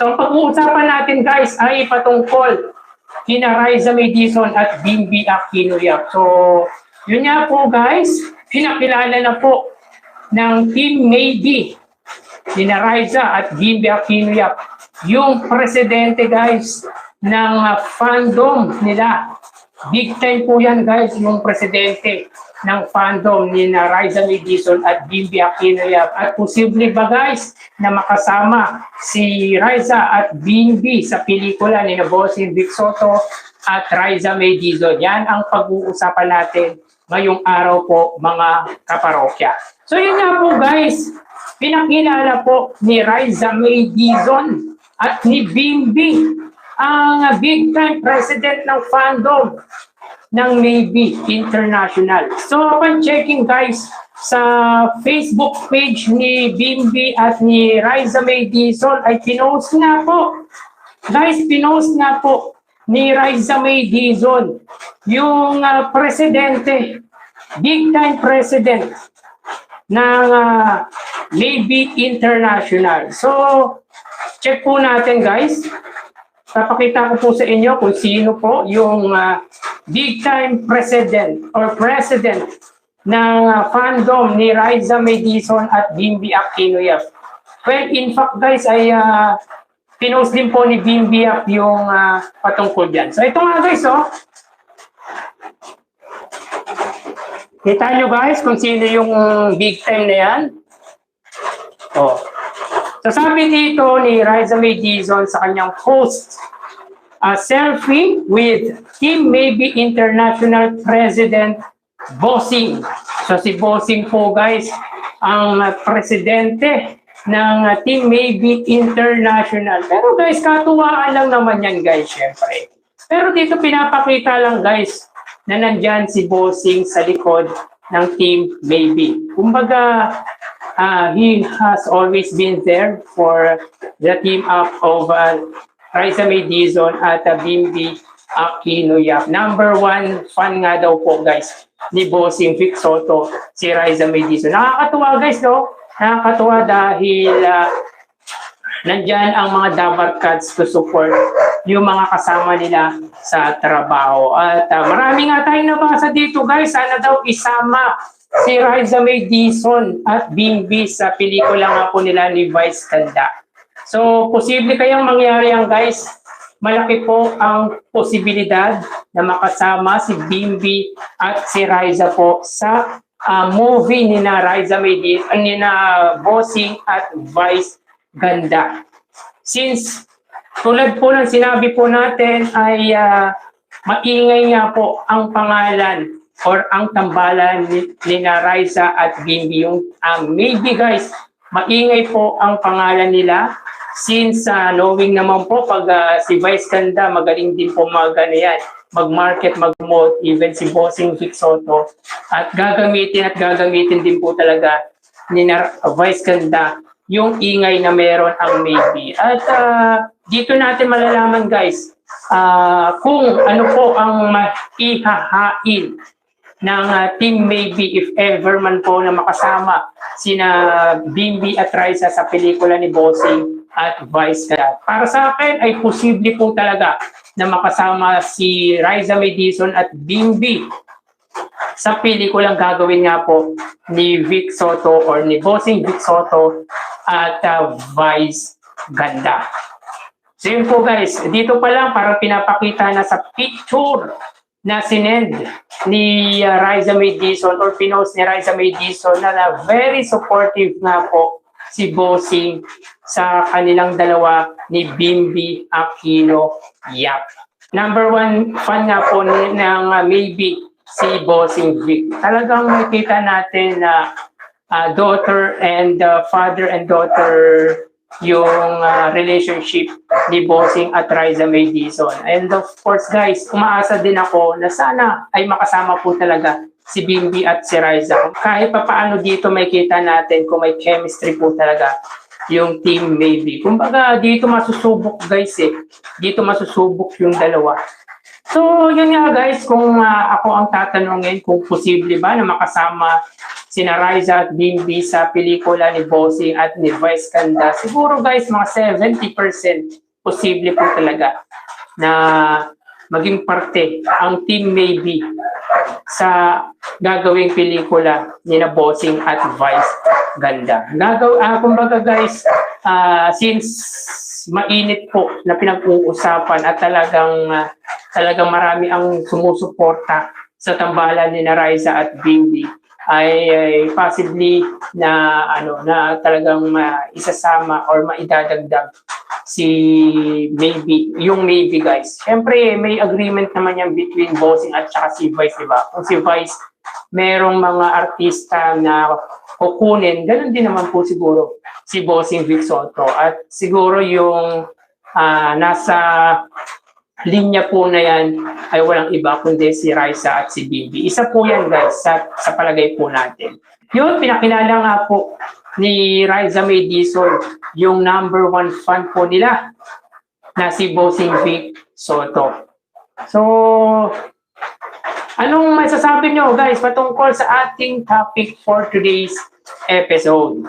So, ang pag-uusapan natin guys ay patungkol kina Raisa May Dizon at Bimby Aquino Yap. So, yun nga po guys, pinakilala na po ng Team Maybe kina Raisa at Bimby Aquino Yap. Yung presidente guys ng fandom nila. Big time po yan guys, yung presidente ng fandom ni Raisa May Dizon at Bimby Aquino Yap. At posible ba guys na makasama si Raisa at Bimby sa pelikula ni Bossing Vic Soto at Raisa May Dizon? Yan ang pag-uusapan natin ngayong araw po mga kaparokya. So yun nga po guys, pinakilala po ni Raisa May Dizon at ni Bimby ang big time president ng fandom ng Maybe International. So upon checking guys sa Facebook page ni Bimby at ni Raisa May Dizon ay pinost nga po. Guys, pinost nga po ni Raisa May Dizon yung presidente, big time president ng Maybe International. So check po natin guys. Papakita ko po sa inyo kung sino po yung big time president or president ng fandom ni Raisa May Dizon at Bimby Aquino Yap. Well, in fact guys ay pinost din po ni Bimby Yap yung patungkol dyan. So ito nga guys, oh. Kita nyo guys kung sino yung big time na yan. Oh. So sabi dito ni Raisa May Dizon sa kanyang post, a selfie with Team Maybe International President Bossing. So si Bossing po guys, ang presidente ng Team Maybe International. Pero guys, katuwaan lang naman yan guys, syempre. Pero dito pinapakita lang guys na nandyan si Bossing sa likod ng Team Maybe. Kumbaga, he has always been there for the team up of Raisa May Dizon at Bimby Aquino Yap. Number one fan nga daw po guys ni Bossing Vic Soto, si Raisa May Dizon. Nakakatuwa guys, no? Nakakatuwa dahil nandyan ang mga Dabar Cats to support yung mga kasama nila sa trabaho. At marami nga tayong nabasa dito guys, sana daw isama si Raisa May Dizon at Bimby sa pelikula nga po nila ni Vice Ganda. So, posible kayang mangyari yan guys. Malaki po ang posibilidad na makasama si Bimby at si Raisa po sa movie ni na Raisa May Dizon, ni na Bossing at Vice Ganda. Since, tulad po ng sinabi po natin ay maingay nga po ang pangalan or ang tambalan ni na Raisa at Bimby. Yung Maybe guys, maingay po ang pangalan nila since knowing naman po pag si Vice Ganda magaling din po mag-market, mag-promote, even si Bossing Vic Soto at gagamitin din po talaga ni na Vice Ganda yung ingay na meron ang Maybe. At dito natin malalaman guys kung ano po ang maihahain ng Team Maybe if ever man po na makasama sina Bimby at Raisa sa pelikula ni Bossing at Vice Ganda. Para sa akin ay posible po talaga na makasama si Raisa May Dizon at Bimby sa pelikulang gagawin nga po ni Vic Soto or ni Bossing Vic Soto at Vice Ganda. So yun po guys, dito pa lang parang pinapakita na sa picture na sinend ni Raisa May Dizon or pinost ni Raisa May Dizon na very supportive na po si Bossing sa kanilang dalawa ni Bimby Aquino Yap. Number one fan nga po ng Maybe si Bossing Vic. Talagang makita natin na daughter and father and daughter yung relationship ni Bossing at Raisa May Dizon. And of course guys, umaasa din ako na sana ay makasama po talaga si Bimby at si Raisa. Kahit pa paano dito may kita natin kung may chemistry po talaga yung Team Maybe. Kumbaga dito masusubok guys Dito masusubok yung dalawa. So, yun nga guys, kung ako ang tatanungin kung posible ba na makasama sina Raisa at Bimbi sa pelikula ni Bossing at ni Vice Ganda, siguro guys, mga 70% posible po talaga na maging parte ang Team Maybe sa gagawing pelikula ni na Bossing at Vice Ganda. Kumbaga guys, since mainit po na pinag-uusapan at talagang marami ang sumusuporta sa tambalan ni na Raisa at Bimbi, ay possibly na talagang isasama or maidadagdag si yung Maybe guys. Siyempre may agreement naman yan between Bossing at saka si Vice, diba? Kung si Vice merong mga artista na kukunin, ganun din naman po siguro si Bossing Vic Soto. At siguro yung nasa linya po na yan ay walang iba kundi si Raisa at si Bimbi. Isa po yan guys sa palagay po natin. Yun, pinakilala nga po ni Raisa May Dizon yung #1 fan po nila na si Bossing Vic Soto. So, anong masasabi nyo guys patungkol sa ating topic for today's episode?